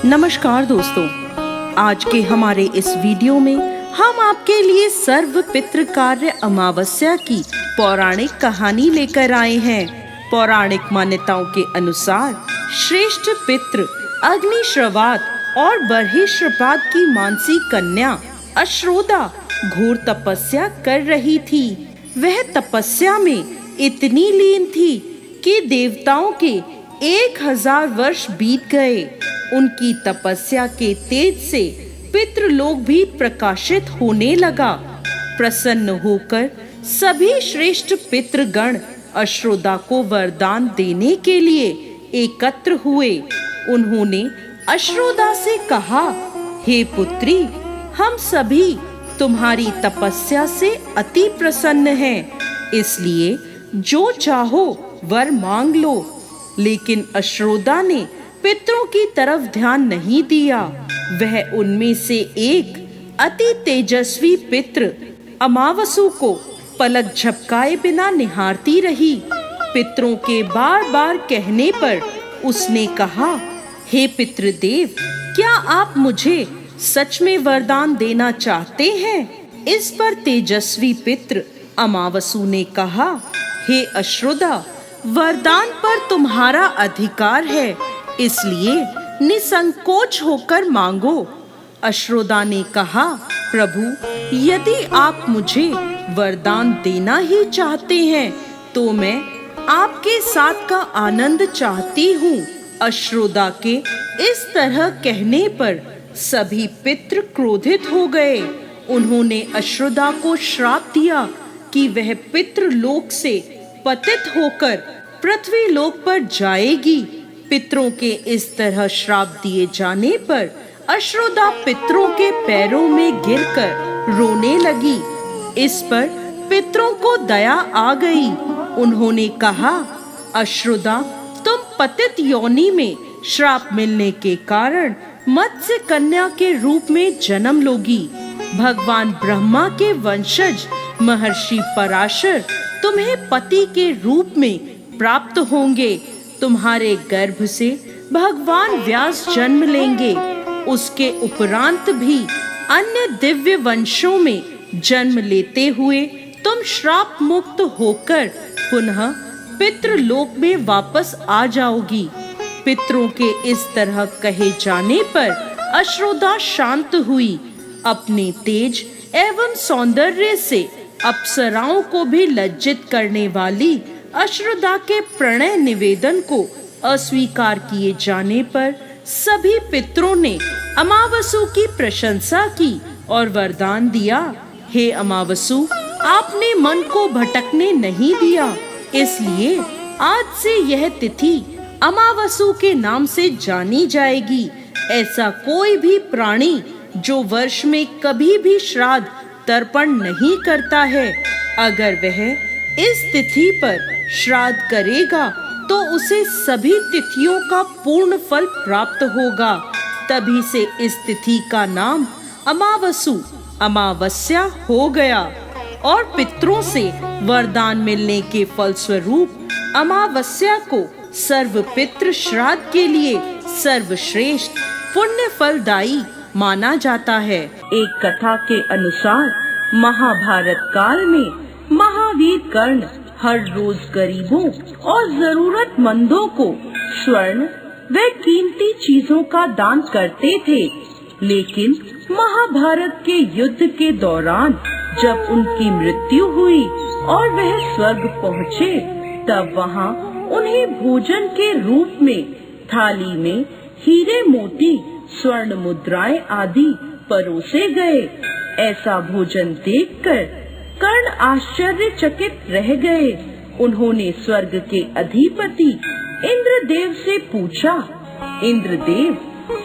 नमस्कार दोस्तों, आज के हमारे इस वीडियो में हम आपके लिए सर्व पितृ कार्य अमावस्या की पौराणिक कहानी लेकर आए हैं। पौराणिक मान्यताओं के अनुसार श्रेष्ठ पितृ अग्निश्रवात और बर्हिश्रपात की मानसी कन्या अश्रोदा घोर तपस्या कर रही थी। वह तपस्या में इतनी लीन थी कि देवताओं के 1000 वर्ष बीत गए। उनकी तपस्या के तेज से पितृलोक भी प्रकाशित होने लगा। प्रसन्न होकर सभी श्रेष्ठ पितृगण अश्रोदा को वरदान देने के लिए एकत्र हुए। उन्होंने अश्रोदा से कहा, हे पुत्री, हम सभी तुम्हारी तपस्या से अति प्रसन्न हैं, इसलिए जो चाहो वर मांग लो। लेकिन अश्रोदा ने पितरों की तरफ ध्यान नहीं दिया। वह उनमें से एक अति तेजस्वी पितृ अमावसु को पलक झपकाए बिना निहारती रही। पितरों के बार बार कहने पर उसने कहा, हे पितृदेव, क्या आप मुझे सच में वरदान देना चाहते हैं? इस पर तेजस्वी पितृ अमावसु ने कहा, हे अश्रोदा, वरदान पर तुम्हारा अधिकार है, इसलिए निसंकोच होकर मांगो। अश्रोदा ने कहा, प्रभु, यदि आप मुझे वरदान देना ही चाहते हैं तो मैं आपके साथ का आनंद चाहती हूँ। अश्रोदा के इस तरह कहने पर सभी पितृ क्रोधित हो गए। उन्होंने अश्रोदा को श्राप दिया कि वह पितृलोक से पतित होकर पृथ्वी लोक पर जाएगी। पितरों के इस तरह श्राप दिए जाने पर अश्रोदा पितरों के पैरों में गिरकर रोने लगी। इस पर पितरों को दया आ गई। उन्होंने कहा, अश्रोदा, तुम पतित योनि में श्राप मिलने के कारण मत्स्य कन्या के रूप में जन्म लोगी। भगवान ब्रह्मा के वंशज महर्षि पराशर तुम्हें पति के रूप में प्राप्त होंगे। तुम्हारे गर्भ से भगवान व्यास जन्म लेंगे। उसके उपरांत भी अन्य दिव्य वंशों में जन्म लेते हुए तुम श्राप मुक्त होकर पुनः पितृलोक में वापस आ जाओगी। पितरों के इस तरह कहे जाने पर अश्रोदा शांत हुई। अपने तेज एवं सौंदर्य से अप्सराओं को भी लज्जित करने वाली अश्रोदा के प्रणय निवेदन को अस्वीकार किए जाने पर सभी पितरों ने अमावसु की प्रशंसा की और वरदान दिया, हे अमावसु, आपने मन को भटकने नहीं दिया, इसलिए आज से यह तिथि अमावसु के नाम से जानी जाएगी। ऐसा कोई भी प्राणी जो वर्ष में कभी भी श्राद्ध तर्पण नहीं करता है, अगर वह इस तिथि पर श्राद्ध करेगा तो उसे सभी तिथियों का पूर्ण फल प्राप्त होगा। तभी से इस तिथि का नाम अमावसु अमावस्या हो गया और पितरों से वरदान मिलने के फलस्वरूप अमावस्या को सर्व पितृ श्राद्ध के लिए सर्वश्रेष्ठ पुण्य फलदायी माना जाता है। एक कथा के अनुसार महाभारत काल में महावीर कर्ण हर रोज गरीबों और जरूरतमंदों को स्वर्ण व कीमती चीजों का दान करते थे। लेकिन महाभारत के युद्ध के दौरान जब उनकी मृत्यु हुई और वह स्वर्ग पहुँचे, तब वहाँ उन्हें भोजन के रूप में थाली में हीरे मोती स्वर्ण मुद्राएं आदि परोसे गए। ऐसा भोजन देखकर कर्ण आश्चर्यचकित रह गए। उन्होंने स्वर्ग के अधिपति इंद्रदेव से पूछा, इंद्रदेव,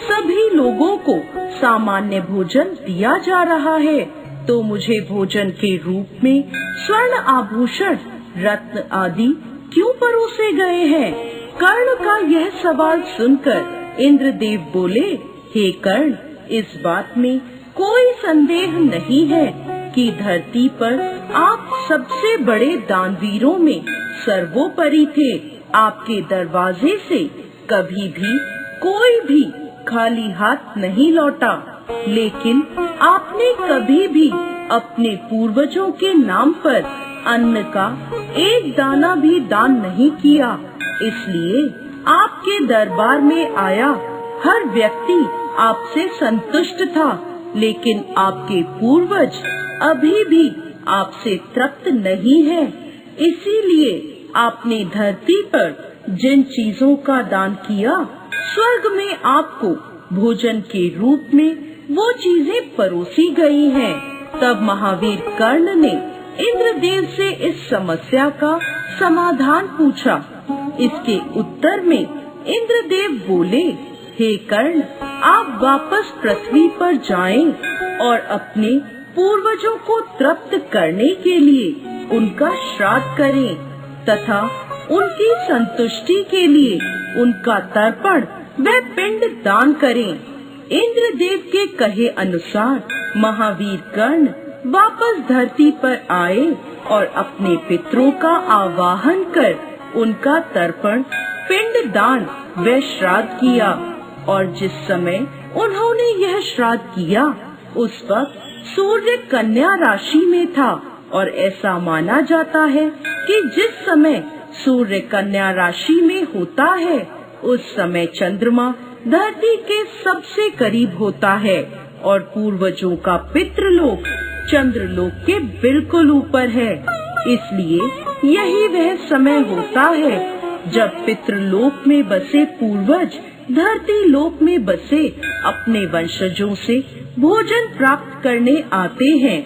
सभी लोगों को सामान्य भोजन दिया जा रहा है, तो मुझे भोजन के रूप में स्वर्ण आभूषण रत्न आदि क्यों परोसे गए हैं? कर्ण का यह सवाल सुनकर इंद्रदेव बोले, हे कर्ण, इस बात में कोई संदेह नहीं है कि धरती पर आप सबसे बड़े दानवीरों में सर्वोपरि थे। आपके दरवाजे से कभी भी कोई भी खाली हाथ नहीं लौटा, लेकिन आपने कभी भी अपने पूर्वजों के नाम पर अन्न का एक दाना भी दान नहीं किया। इसलिए आपके दरबार में आया हर व्यक्ति आपसे संतुष्ट था, लेकिन आपके पूर्वज अभी भी आपसे तृप्त नहीं है। इसीलिए आपने धरती पर जिन चीजों का दान किया, स्वर्ग में आपको भोजन के रूप में वो चीजें परोसी गई हैं। तब महावीर कर्ण ने इंद्रदेव से इस समस्या का समाधान पूछा। इसके उत्तर में इंद्रदेव बोले, हे कर्ण, आप वापस पृथ्वी पर जाएं और अपने पूर्वजों को तृप्त करने के लिए उनका श्राद्ध करें तथा उनकी संतुष्टि के लिए उनका तर्पण व पिंड दान करें। इंद्रदेव के कहे अनुसार महावीर कर्ण वापस धरती पर आए और अपने पितरों का आवाहन कर उनका तर्पण, पिंड दान व श्राद्ध किया। और जिस समय उन्होंने यह श्राद्ध किया, उस वक्त सूर्य कन्या राशि में था और ऐसा माना जाता है कि जिस समय सूर्य कन्या राशि में होता है, उस समय चंद्रमा धरती के सबसे करीब होता है और पूर्वजों का पितृलोक चंद्रलोक के बिल्कुल ऊपर है। इसलिए यही वह समय होता है जब पितृलोक में बसे पूर्वज धरती लोक में बसे अपने वंशजों से भोजन प्राप्त करने आते हैं